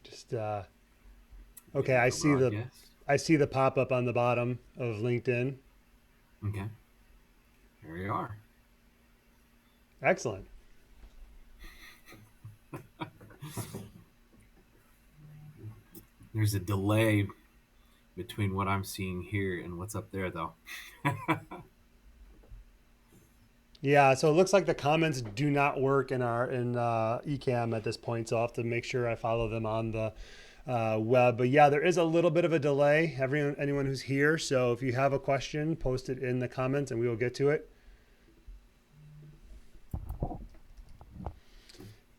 Just okay. Yeah, broadcast. I see the pop up on the bottom of LinkedIn. Okay, here we are. Excellent. There's a delay between what I'm seeing here and what's up there, though. Yeah, so it looks like the comments do not work in our in Ecamm at this point, so I'll have to make sure I follow them on the web. But yeah, there is a little bit of a delay. Anyone who's here, so if you have a question, post it in the comments and we will get to it.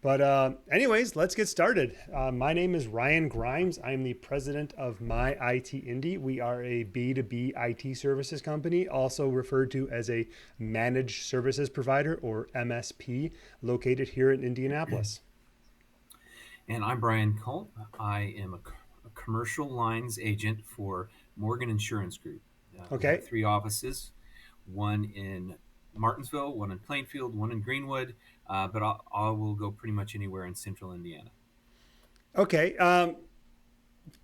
But anyways, let's get started. My name is Ryan Grimes. I'm the president of My IT Indie. We are a B2B IT services company, also referred to as a managed services provider or MSP, located here in Indianapolis. And I'm Brian Culp. I am a commercial lines agent for Morgan Insurance Group. We have Okay. three offices, one in Martinsville, one in Plainfield, one in Greenwood, but I will go pretty much anywhere in central Indiana. Okay.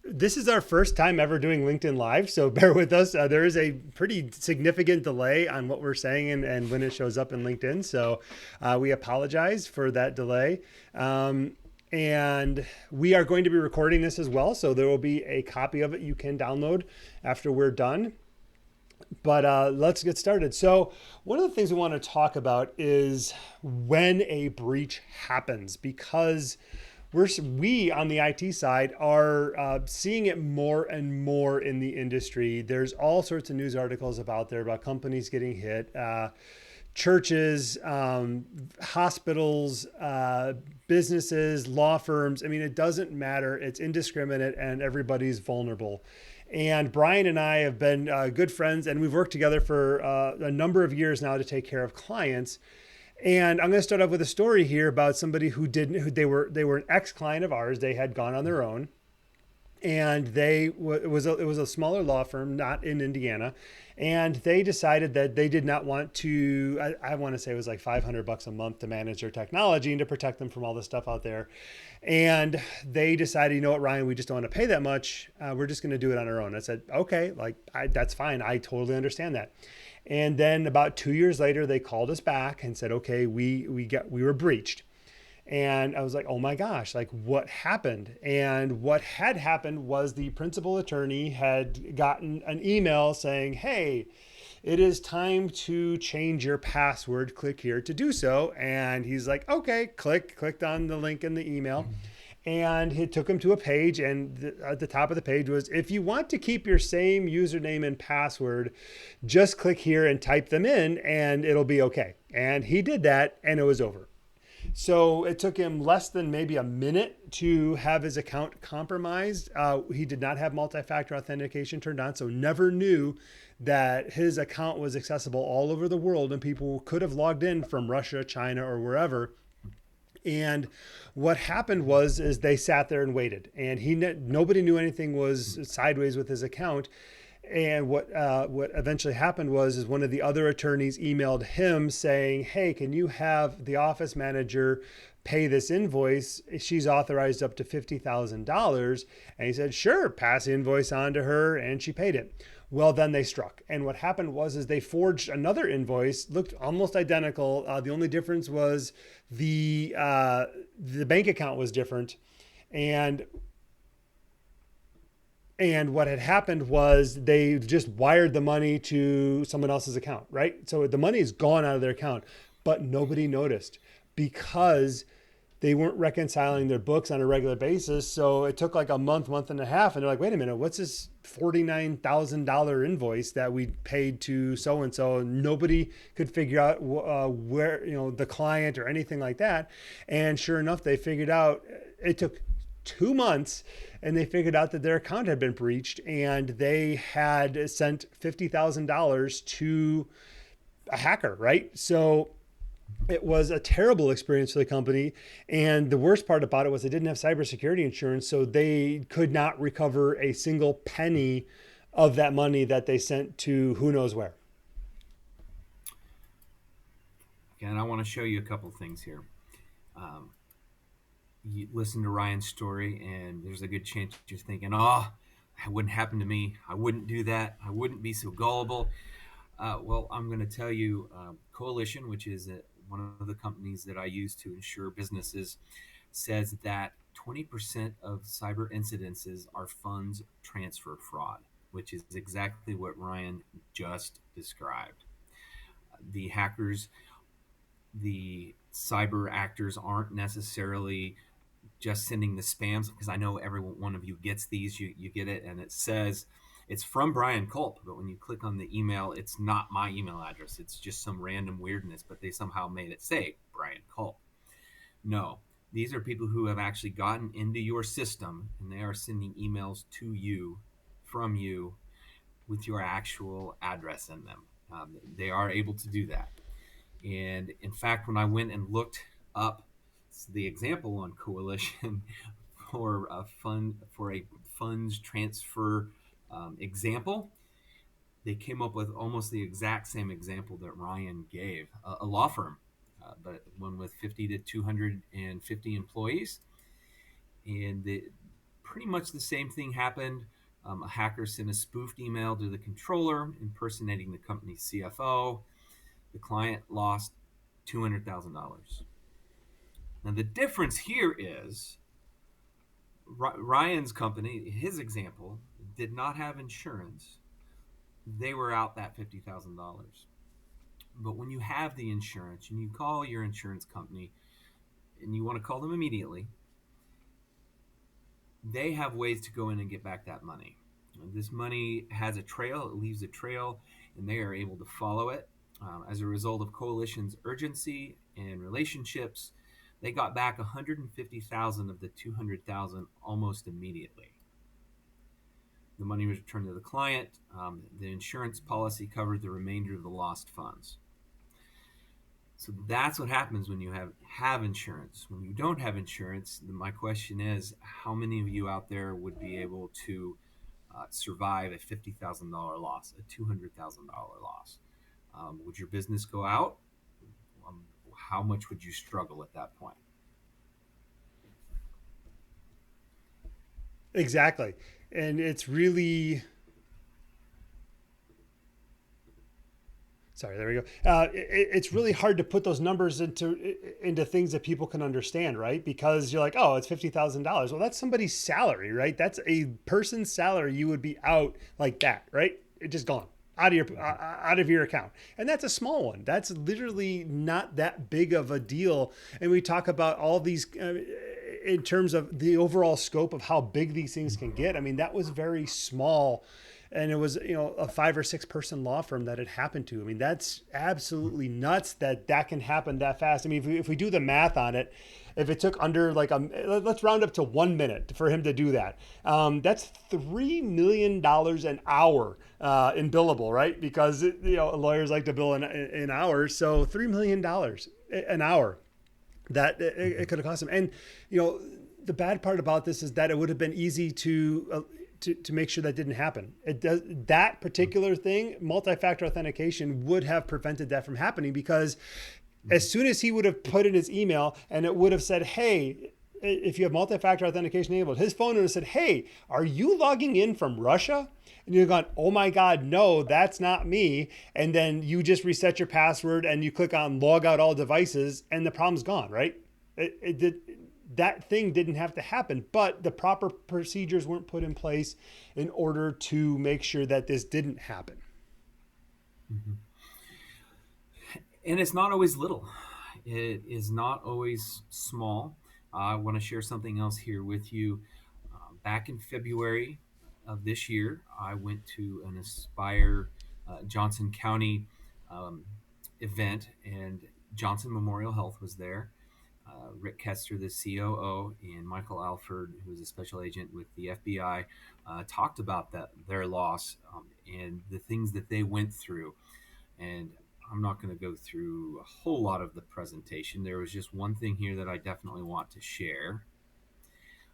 This is our first time ever doing LinkedIn Live, so bear with us. There is a pretty significant delay on what we're saying and when it shows up in LinkedIn. So we apologize for that delay. And we are going to be recording this as well. So there will be a copy of it you can download after we're done. But let's get started. So, one of the things we want to talk about is when a breach happens, because we on the IT side are seeing it more and more in the industry. There's all sorts of news articles about there about companies getting hit. Churches, hospitals, businesses, law firms. I mean, it doesn't matter. It's indiscriminate and everybody's vulnerable. And Brian and I have been good friends, and we've worked together for a number of years now to take care of clients. And I'm going to start off with a story here about somebody who didn't. Who they were an ex client of ours. They had gone on their own, and it was a smaller law firm, not in Indiana, and they decided that they did not want to. I want to say it was like $500 a month to manage their technology and to protect them from all the stuff out there. And they decided, you know what, Ryan, we just don't want to pay that much. We're just going to do it on our own. I said, okay, that's fine. I totally understand that. And then about 2 years later, they called us back and said, okay, we were breached. And I was like, oh my gosh, like what happened? And what had happened was the principal attorney had gotten an email saying, hey, it is time to change your password. Click here to do so. And he's like, okay, clicked on the link in the email. And it took him to a page. And at the top of the page was, if you want to keep your same username and password, just click here and type them in and it'll be okay. And he did that and it was over. So it took him less than maybe a minute to have his account compromised. He did not have multi-factor authentication turned on, so never knew that his account was accessible all over the world and people could have logged in from Russia, China, or wherever. And what happened was is they sat there and waited, and nobody knew anything was sideways with his account. And what eventually happened was is one of the other attorneys emailed him saying, "Hey, can you have the office manager pay this invoice? She's authorized up to $50,000." And he said, "Sure." Pass the invoice on to her, and she paid it. Well, then they struck, and what happened was is they forged another invoice, looked almost identical. The only difference was the bank account was different, and what had happened was they just wired the money to someone else's account, right? So the money is gone out of their account, but nobody noticed because they weren't reconciling their books on a regular basis. So it took like a month and a half. And they're like, wait a minute, what's this $49,000 invoice that we paid to so and so? Nobody could figure out where, the client or anything like that. And sure enough, they figured out it took 2 months and they figured out that their account had been breached and they had sent $50,000 to a hacker, right? So it was a terrible experience for the company. And the worst part about it was they didn't have cybersecurity insurance. So they could not recover a single penny of that money that they sent to who knows where. And I want to show you a couple things here. You listen to Ryan's story, and there's a good chance you're thinking, "Oh, that wouldn't happen to me. I wouldn't do that. I wouldn't be so gullible." Well, I'm going to tell you, Coalition, which is one of the companies that I use to insure businesses, says that 20% of cyber incidences are funds transfer fraud, which is exactly what Ryan just described. The hackers, the cyber actors aren't necessarily just sending the spams, because I know every one of you gets these. You get it, and it says it's from Brian Culp, but when you click on the email, it's not my email address. It's just some random weirdness, but they somehow made it say Brian Culp. No, these are people who have actually gotten into your system, and they are sending emails to you from you with your actual address in them. They are able to do that. And in fact, when I went and looked up the example on Coalition for a funds transfer example, they came up with almost the exact same example that Ryan gave. A law firm, but one with 50 to 250 employees, and pretty much the same thing happened. A hacker sent a spoofed email to the controller impersonating the company's CFO. The client lost $200,000. Now, the difference here is Ryan's company, his example, did not have insurance. They were out that $50,000. But when you have the insurance and you call your insurance company and you want to call them immediately, they have ways to go in and get back that money. This money has a trail, it leaves a trail, and they are able to follow it. As a result of Coalition's urgency and relationships, they got back 150,000 of the 200,000 almost immediately. The money was returned to the client. The insurance policy covered the remainder of the lost funds. So that's what happens when you have insurance. When you don't have insurance, my question is, how many of you out there would be able to survive a $50,000 loss, a $200,000 loss? Would your business go out? Um, how much would you struggle at that point? Exactly. And it's really, sorry, there we go. It's really hard to put those numbers into things that people can understand, right? Because you're like, oh, it's $50,000. Well, that's somebody's salary, right? That's a person's salary. You would be out like that, right? It just gone out of your account, and that's a small one. That's literally not that big of a deal. And we talk about all these. In terms of the overall scope of how big these things can get, I mean, that was very small, and it was, a 5 or 6 person law firm that it happened to. I mean, that's absolutely nuts that that can happen that fast. I mean, if we do the math on it, if it took under like let's round up to 1 minute for him to do that, that's $3 million an hour in billable, right? Because lawyers like to bill in hours, so $3 million an hour that it could have cost him. And the bad part about this is that it would have been easy to make sure that didn't happen. It does, that particular thing, multi-factor authentication, would have prevented that from happening, because as soon as he would have put in his email and it would have said, hey, if you have multi-factor authentication enabled, his phone would have said, hey, are you logging in from Russia? And you've gone, oh my God, no, that's not me. And then you just reset your password and you click on log out all devices and the problem's gone, right? It did, that thing didn't have to happen, but the proper procedures weren't put in place in order to make sure that this didn't happen. Mm-hmm. And it's not always little. It is not always small. I want to share something else here with you. Back in February of this year, I went to an Aspire Johnson County um, event, and Johnson Memorial Health was there. Rick Kester, the COO, and Michael Alford, who was a special agent with the FBI, talked about their loss and the things that they went through. And I'm not going to go through a whole lot of the presentation. There was just one thing here that I definitely want to share,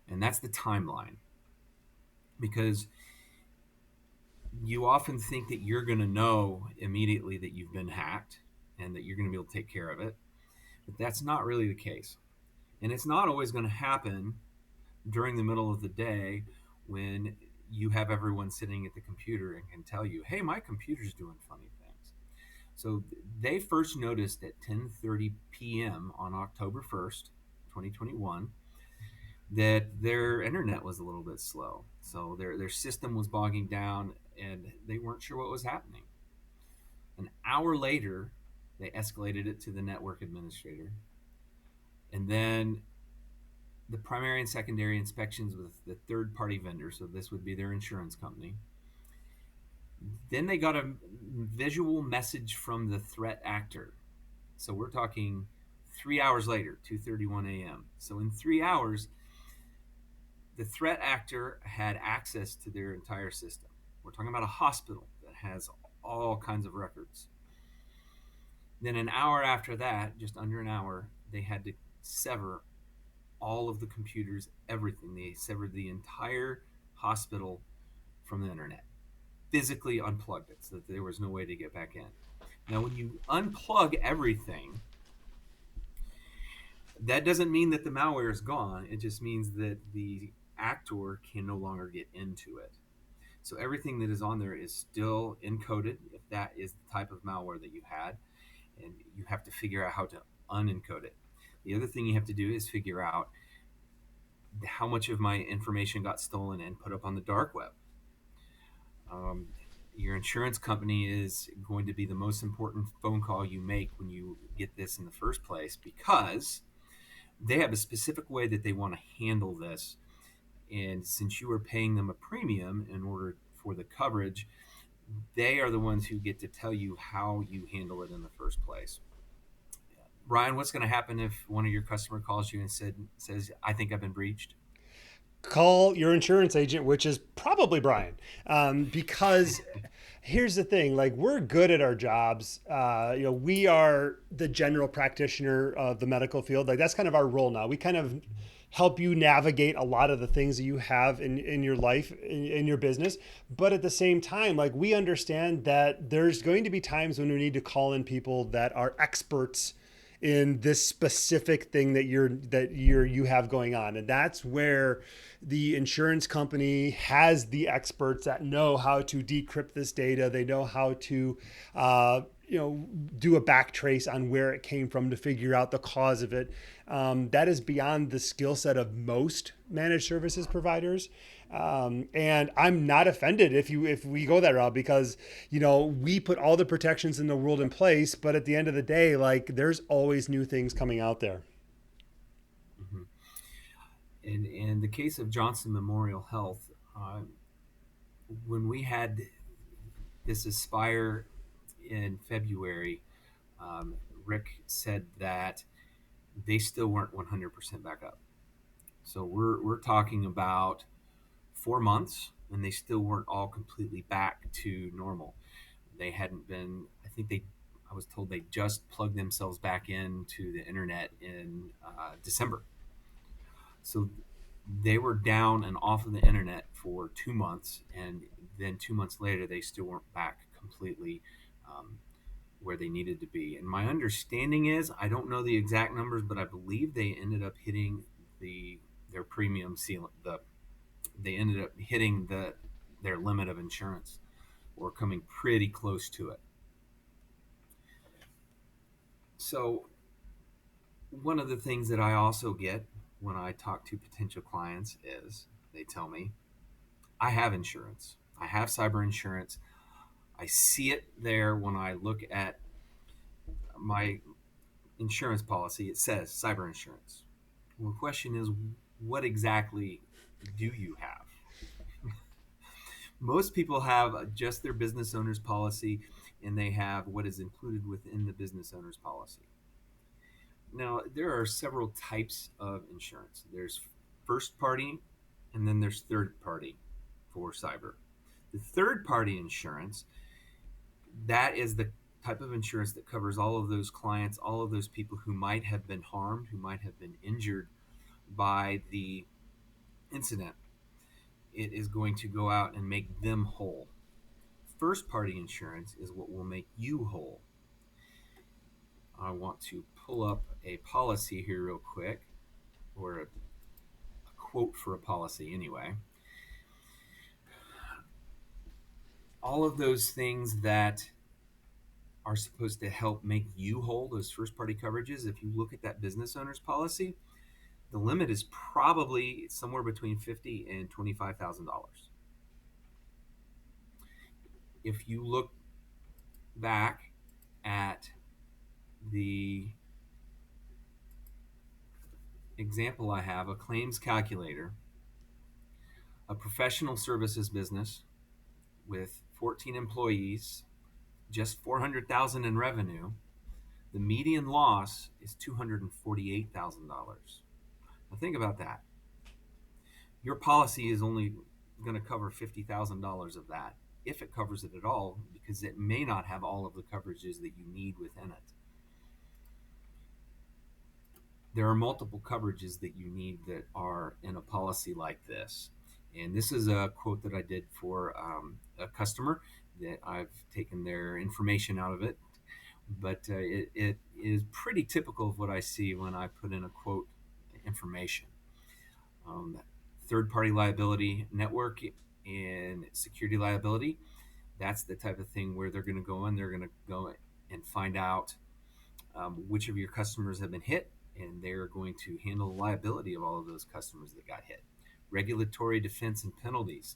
and that's the timeline. Because you often think that you're going to know immediately that you've been hacked and that you're going to be able to take care of it, but that's not really the case. And it's not always going to happen during the middle of the day when you have everyone sitting at the computer and can tell you, hey, my computer's doing funny things. So they first noticed at 10:30 p.m. on October 1st, 2021, that their internet was a little bit slow. So their system was bogging down and they weren't sure what was happening. An hour later, they escalated it to the network administrator. And then the primary and secondary inspections with the third party vendor, so this would be their insurance company. Then they got a visual message from the threat actor. So we're talking 3 hours later, 2:31 a.m. So in 3 hours, the threat actor had access to their entire system. We're talking about a hospital that has all kinds of records. Then an hour after that, just under an hour, they had to sever all of the computers, everything. They severed the entire hospital from the internet, physically unplugged it so that there was no way to get back in. Now, when you unplug everything, that doesn't mean that the malware is gone. It just means that the actor can no longer get into it. So everything that is on there is still encoded if that is the type of malware that you had, and you have to figure out how to unencode it. The other thing you have to do is figure out how much of my information got stolen and put up on the dark web. Um, your insurance company is going to be the most important phone call you make when you get this in the first place, because they have a specific way that they want to handle this. And since you are paying them a premium in order for the coverage, they are the ones who get to tell you how you handle it in the first place. Brian, what's going to happen if one of your customer calls you and says, "I think I've been breached"? Call your insurance agent, which is probably Brian, because here's the thing: like, we're good at our jobs. We are the general practitioner of the medical field. Like, that's kind of our role now. We kind of help you navigate a lot of the things that you have in your life, in your business. But at the same time, like, we understand that there's going to be times when we need to call in people that are experts in this specific thing you have going on, and that's where the insurance company has the experts that know how to decrypt this data. They know how to do a back trace on where it came from to figure out the cause of it. That is beyond the skill set of most managed services providers. And I'm not offended if we go that route, because we put all the protections in the world in place, but at the end of the day, like, there's always new things coming out there. Mm-hmm. In the case of Johnson Memorial Health, when we had this Aspire in February, um, Rick said that they still weren't 100% back up. So we're talking about 4 months, and they still weren't all completely back to normal. They hadn't been. I was told they just plugged themselves back into the internet in December. So they were down and off of the internet for 2 months, and then 2 months later, they still weren't back completely um, where they needed to be. And my understanding is, I don't know the exact numbers, but I believe they ended up hitting their premium ceiling. They ended up hitting their limit of insurance, or coming pretty close to it. So one of the things that I also get when I talk to potential clients is they tell me, I have insurance. I have cyber insurance. I see it there when I look at my insurance policy. It says cyber insurance. Well, the question is, what exactly do you have? Most people have just their business owner's policy, and they have what is included within the business owner's policy. Now, there are several types of insurance. There's first party, and then there's third party for cyber. The third party insurance, that is the type of insurance that covers all of those clients, all of those people who might have been harmed, who might have been injured by the incident. It is going to go out and make them whole. First party insurance is what will make you whole. I want to pull up a policy here real quick. or a quote for a policy anyway. All of those things that are supposed to help make you whole, those first party coverages, if you look at that business owner's policy, the limit is probably somewhere between $50,000 and $25,000. If you look back at the example I have, a claims calculator, a professional services business with 14 employees, just 400,000 in revenue, the median loss is $248,000. Now think about that. Your policy is only going to cover $50,000 of that, if it covers it at all, because it may not have all of the coverages that you need within it. There are multiple coverages that you need that are in a policy like this. And this is a quote that I did for a customer that I've taken their information out of it. But it is pretty typical of what I see when I put in a quote information. Um, Third party liability, network and security liability, that's the type of thing where they're going to go in, they're going to go and find out which of your customers have been hit, and they're going to handle the liability of all of those customers that got hit. Regulatory defense and penalties.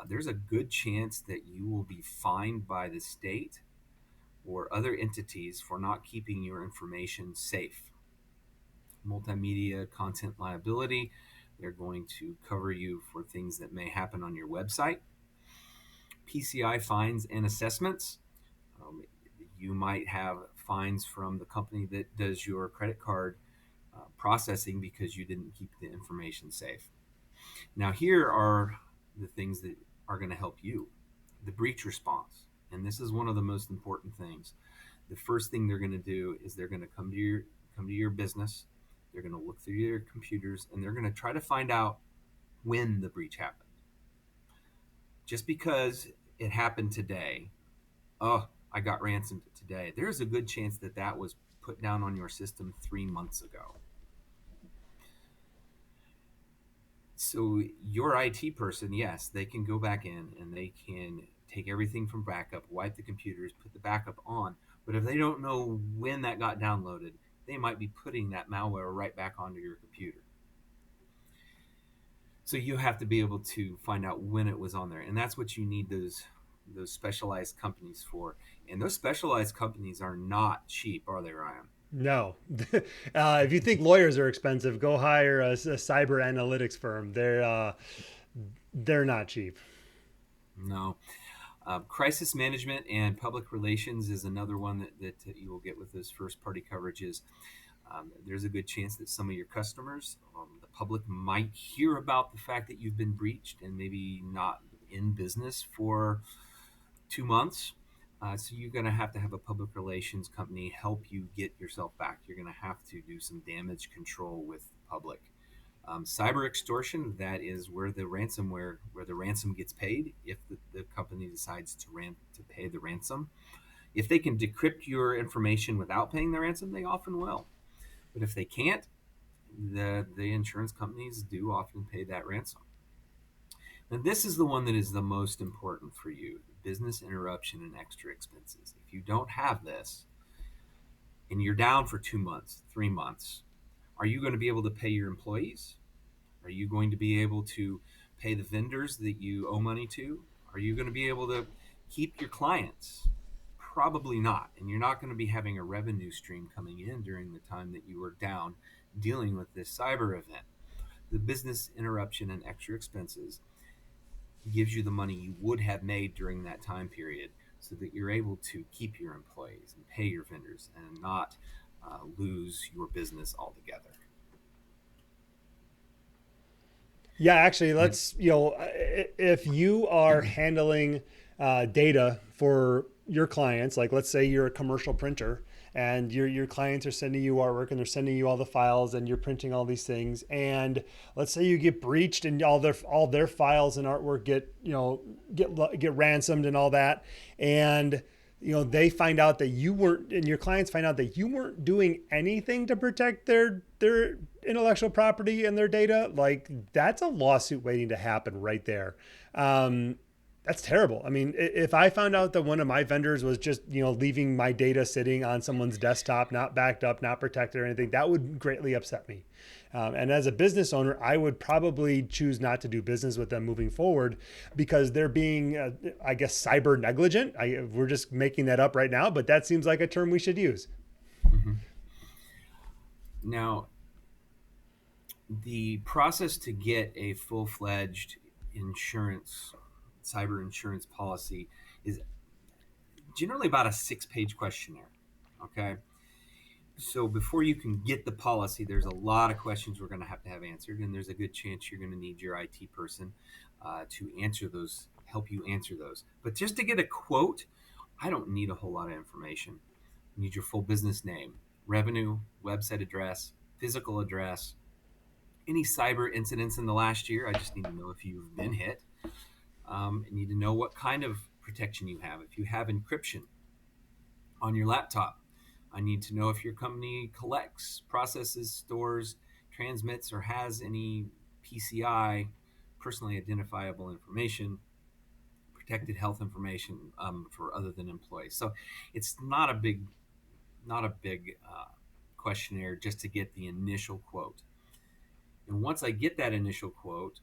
There's a good chance that you will be fined by the state or other entities for not keeping your information safe. Multimedia content liability. They're going to cover you for things that may happen on your website. PCI fines and assessments. You might have fines from the company that does your credit card processing because you didn't keep the information safe. Now, here are the things that are going to help you. The breach response. And this is one of the most important things. The first thing they're going to do is they're going to come to your business. They're going to look through your computers, and they're going to try to find out when the breach happened. Just because it happened today, oh, I got ransomed today, there's a good chance that that was put down on your system 3 months ago. So your IT person, yes, they can go back in and they can take everything from backup, wipe the computers, put the backup on. But if they don't know when that got downloaded, they might be putting that malware right back onto your computer. So you have to be able to find out when it was on there, and that's what you need those specialized companies for. And those specialized companies are not cheap, are they, Ryan? No. If you think lawyers are expensive, go hire a cyber analytics firm. They're not cheap. No. Crisis management and public relations is another one that you will get with those first party coverages. There's a good chance that some of your customers, the public, might hear about the fact that you've been breached and maybe not in business for 2 months. So you're going to have a public relations company help you get yourself back. You're going to have to do some damage control with the public. Cyber extortion, that is where the ransom gets paid if the company decides to pay the ransom. If they can decrypt your information without paying the ransom, they often will. But if they can't, the insurance companies do often pay that ransom. Now, this is the one that is the most important for you: business interruption and extra expenses. If you don't have this and you're down for 2 months, 3 months, are you going to be able to pay your employees? Are you going to be able to pay the vendors that you owe money to? Are you going to be able to keep your clients? Probably not. And you're not going to be having a revenue stream coming in during the time that you were down dealing with this cyber event. The business interruption and extra expenses gives you the money you would have made during that time period so that you're able to keep your employees and pay your vendors and not lose your business altogether. Yeah, actually, And if you are handling data for your clients, like let's say you're a commercial printer and your clients are sending you artwork and they're sending you all the files and you're printing all these things, and let's say you get breached and all their files and artwork get ransomed and all that, and they find out that you weren't, and your clients find out that you weren't doing anything to protect their intellectual property and their data, like that's a lawsuit waiting to happen right there. Um, that's terrible. I mean, if I found out that one of my vendors was just, leaving my data sitting on someone's desktop, not backed up, not protected or anything, that would greatly upset me. And as a business owner, I would probably choose not to do business with them moving forward because they're being, I guess, cyber negligent. We're just making that up right now, but that seems like a term we should use. Mhm. Now, the process to get a full-fledged insurance, cyber insurance policy is generally about a 6-page questionnaire. Okay. So before you can get the policy, there's a lot of questions we're going to have answered, and there's a good chance you're going to need your IT person to answer those, help you answer those. But just to get a quote, I don't need a whole lot of information. You need your full business name, revenue, website address, physical address, any cyber incidents in the last year. I just need to know if you've been hit. I need to know what kind of protection you have. If you have encryption on your laptop, I need to know if your company collects, processes, stores, transmits, or has any PCI, personally identifiable information, protected health information for other than employees. So it's not a big questionnaire just to get the initial quote. And once I get that initial quote,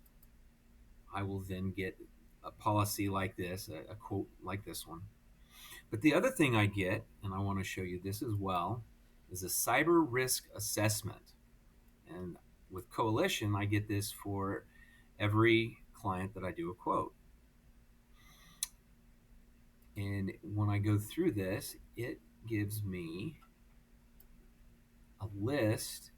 I will then get a policy like this, a quote like this one. But the other thing I get, and I want to show you this as well, is a cyber risk assessment. And with Coalition, I get this for every client that I do a quote. And when I go through this, it gives me a list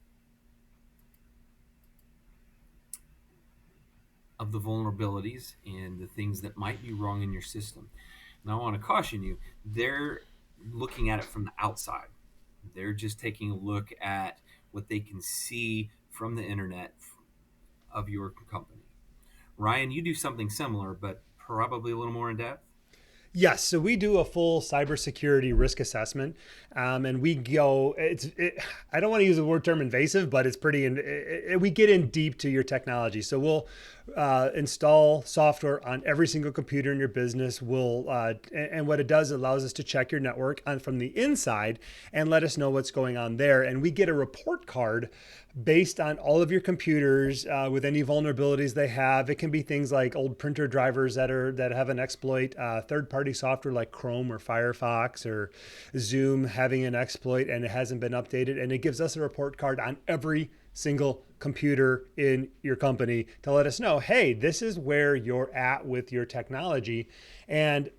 of the vulnerabilities and the things that might be wrong in your system. Now, I want to caution you, they're looking at it from the outside. They're just taking a look at what they can see from the internet of your company. Ryan, you do something similar, but probably a little more in depth. Yes, so we do a full cybersecurity risk assessment, and we go. I don't want to use the word term invasive, but it's pretty. We get in deep to your technology. So we'll install software on every single computer in your business. And what it does, it allows us to check your network on from the inside and let us know what's going on there. And we get a report card based on all of your computers with any vulnerabilities they have. It can be things like old printer drivers that have an exploit, third-party software like Chrome or Firefox or Zoom having an exploit and it hasn't been updated. And it gives us a report card on every single computer in your company to let us know, hey, this is where you're at with your technology. And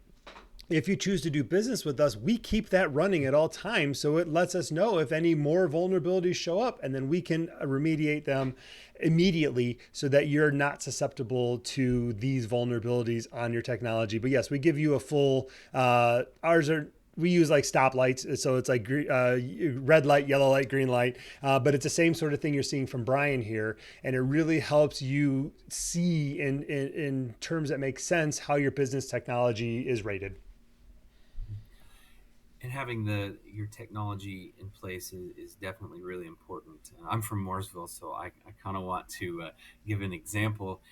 if you choose to do business with us, we keep that running at all times. So it lets us know if any more vulnerabilities show up, and then we can remediate them immediately so that you're not susceptible to these vulnerabilities on your technology. But yes, we give you a full, we use like stoplights. So it's like red light, yellow light, green light. But it's the same sort of thing you're seeing from Brian here. And it really helps you see in terms that make sense how your business technology is rated. And having your technology in place is definitely really important. I'm from Mooresville, so I kind of want to give an example.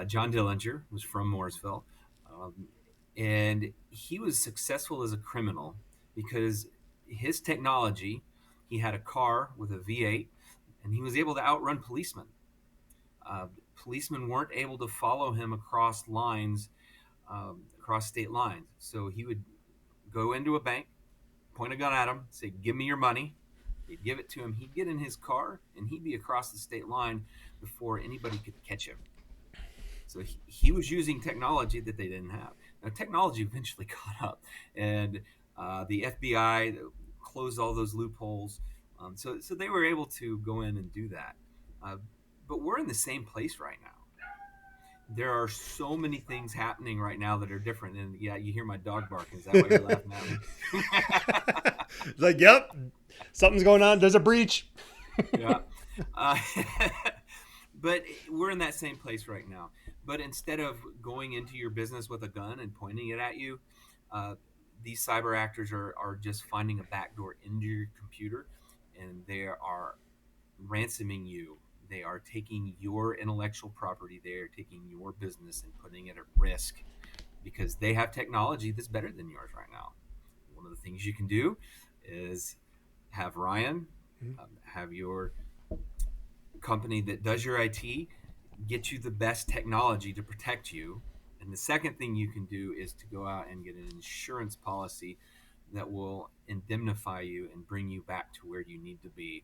John Dillinger was from Mooresville, um, and he was successful as a criminal because his technology, he had a car with a V8, and he was able to outrun policemen. Policemen weren't able to follow him across lines, across state lines. So he would go into a bank, point a gun at him, say, "Give me your money." They'd give it to him. He'd get in his car, and he'd be across the state line before anybody could catch him. So he was using technology that they didn't have. Now, technology eventually caught up, and the FBI closed all those loopholes. So they were able to go in and do that. Uh, but we're in the same place right now. There are so many things happening right now that are different. And yeah, you hear my dog barking. Is that why you're laughing at me? It's like, yep, something's going on. There's a breach. Yeah. Uh, but we're in that same place right now. But instead of going into your business with a gun and pointing it at you, uh, these cyber actors are just finding a backdoor into your computer, and they are ransoming you. They are taking your intellectual property. They are taking your business and putting it at risk because they have technology that's better than yours right now. One of the things you can do is have Ryan, have your company that does your IT get you the best technology to protect you. And the second thing you can do is to go out and get an insurance policy that will indemnify you and bring you back to where you need to be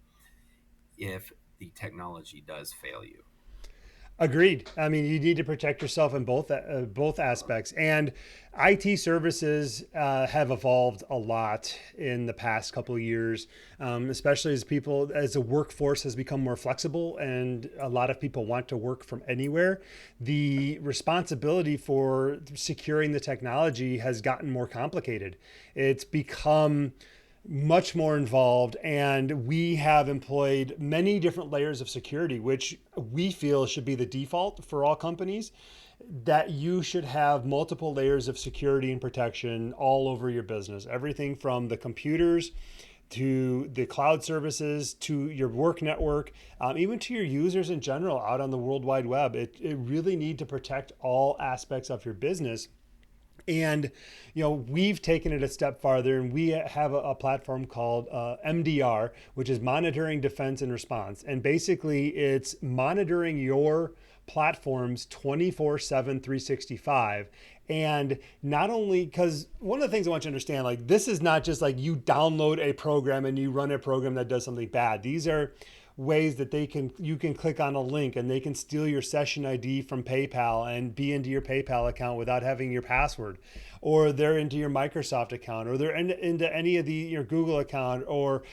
if the technology does fail you. Agreed. I mean, you need to protect yourself in both aspects, and IT services have evolved a lot in the past couple of years, especially as the workforce has become more flexible, and a lot of people want to work from anywhere. The responsibility for securing the technology has gotten more complicated. It's become much more involved, and we have employed many different layers of security, which we feel should be the default for all companies, that you should have multiple layers of security and protection all over your business, everything from the computers to the cloud services to your work network, even to your users in general out on the World Wide Web. It really need to protect all aspects of your business. And we've taken it a step farther, and we have a platform called MDR, which is Monitoring, Defense, and Response. And basically, it's monitoring your platforms 24/7, 365. And not only, because one of the things I want you to understand, like, this is not just like you download a program and you run a program that does something bad. These are ways that you can click on a link and they can steal your session ID from PayPal and be into your PayPal account without having your password, or they're into your Microsoft account, or they're into any of your Google account or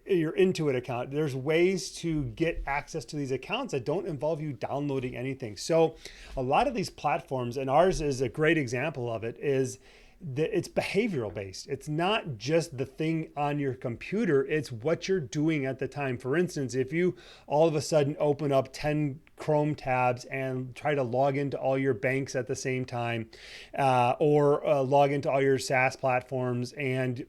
your Intuit account. There's ways to get access to these accounts that don't involve you downloading anything. So a lot of these platforms, and ours is a great example of it, is that it's behavioral based. It's not just the thing on your computer, it's what you're doing at the time. For instance, if you all of a sudden open up 10 Chrome tabs and try to log into all your banks at the same time, or log into all your SaaS platforms, and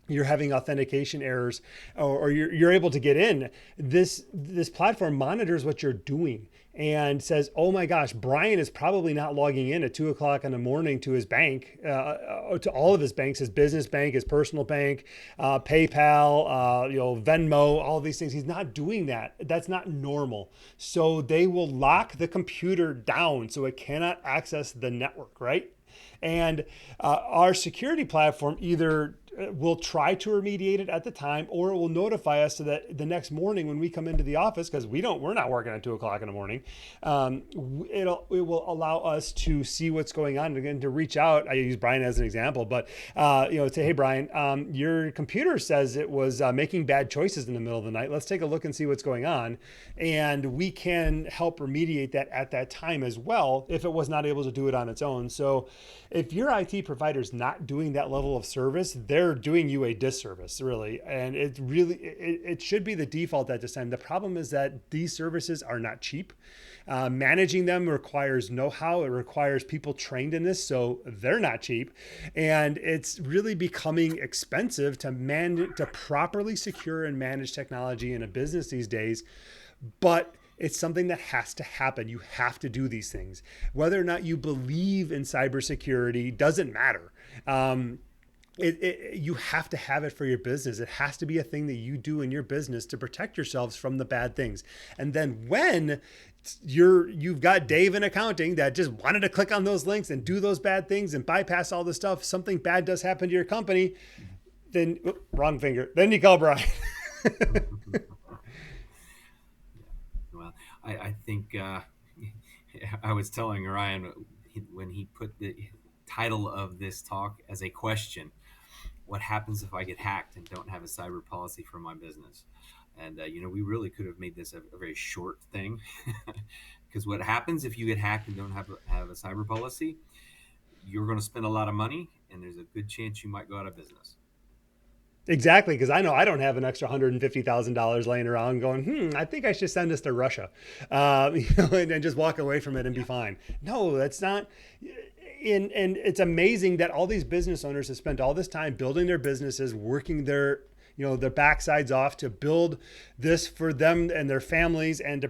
you're having authentication errors, or you're able to get in, this platform monitors what you're doing and says, oh my gosh, Brian is probably not logging in at 2 o'clock in the morning to his bank, to all of his banks, his business bank, his personal bank, PayPal, Venmo, all these things. He's not doing that. That's not normal. So they will lock the computer down so it cannot access the network, right? And our security platform either will try to remediate it at the time, or it will notify us so that the next morning when we come into the office, because we're not working at 2 o'clock in the morning, it will allow us to see what's going on, and again to reach out. I use Brian as an example, but say, hey Brian, your computer says it was making bad choices in the middle of the night. Let's take a look and see what's going on, and we can help remediate that at that time as well if it was not able to do it on its own. So if your IT provider is not doing that level of service, they're doing you a disservice, really. And it should be the default at this time. The problem is that these services are not cheap. Managing them requires know-how. It requires people trained in this, so they're not cheap. And it's really becoming expensive to properly secure and manage technology in a business these days. But it's something that has to happen. You have to do these things. Whether or not you believe in cybersecurity doesn't matter. You have to have it for your business. It has to be a thing that you do in your business to protect yourselves from the bad things. And then when you've got Dave in accounting that just wanted to click on those links and do those bad things and bypass all the stuff, something bad does happen to your company, then wrong finger. Then you call Brian. Well, I think I was telling Ryan when he put the title of this talk as a question: what happens if I get hacked and don't have a cyber policy for my business? And we really could have made this a very short thing, because what happens if you get hacked and don't have a cyber policy? You're going to spend a lot of money, and there's a good chance you might go out of business. Exactly, because I know I don't have an extra $150,000 laying around going, I think I should send this to Russia, and just walk away from it and be Yeah. fine. No, that's not. And it's amazing that all these business owners have spent all this time building their businesses, working their backsides off to build this for them and their families, and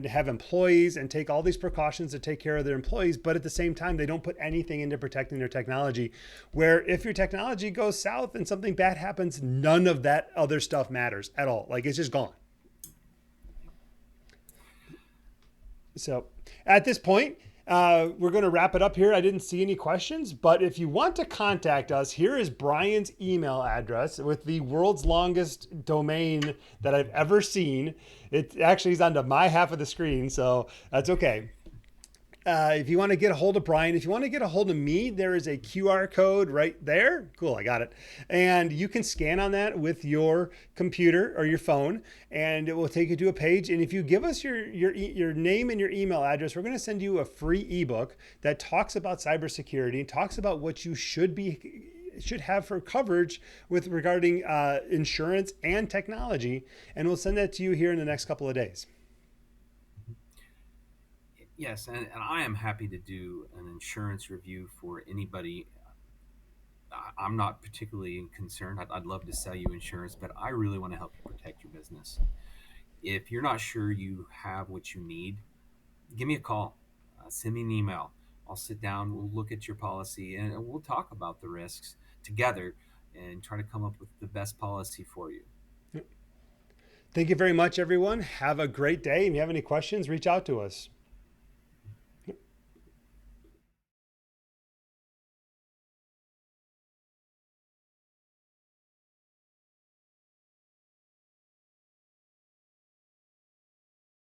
have employees and take all these precautions to take care of their employees. But at the same time, they don't put anything into protecting their technology, where if your technology goes south and something bad happens, none of that other stuff matters at all. Like, it's just gone. So at this point, we're going to wrap it up here. I didn't see any questions, but if you want to contact us, here is Brian's email address with the world's longest domain that I've ever seen. It actually is on to my half of the screen, so that's okay. If you want to get a hold of Brian, if you want to get a hold of me, there is a QR code right there. Cool, I got it. And you can scan on that with your computer or your phone, and it will take you to a page. And if you give us your name and your email address, we're going to send you a free ebook that talks about cybersecurity, talks about what you should have for coverage with regarding insurance and technology, and we'll send that to you here in the next couple of days. Yes, and I am happy to do an insurance review for anybody. I'm not particularly concerned. I'd love to sell you insurance, but I really want to help you protect your business. If you're not sure you have what you need, give me a call, send me an email. I'll sit down, we'll look at your policy, and we'll talk about the risks together and try to come up with the best policy for you. Thank you very much, everyone. Have a great day. If you have any questions, reach out to us.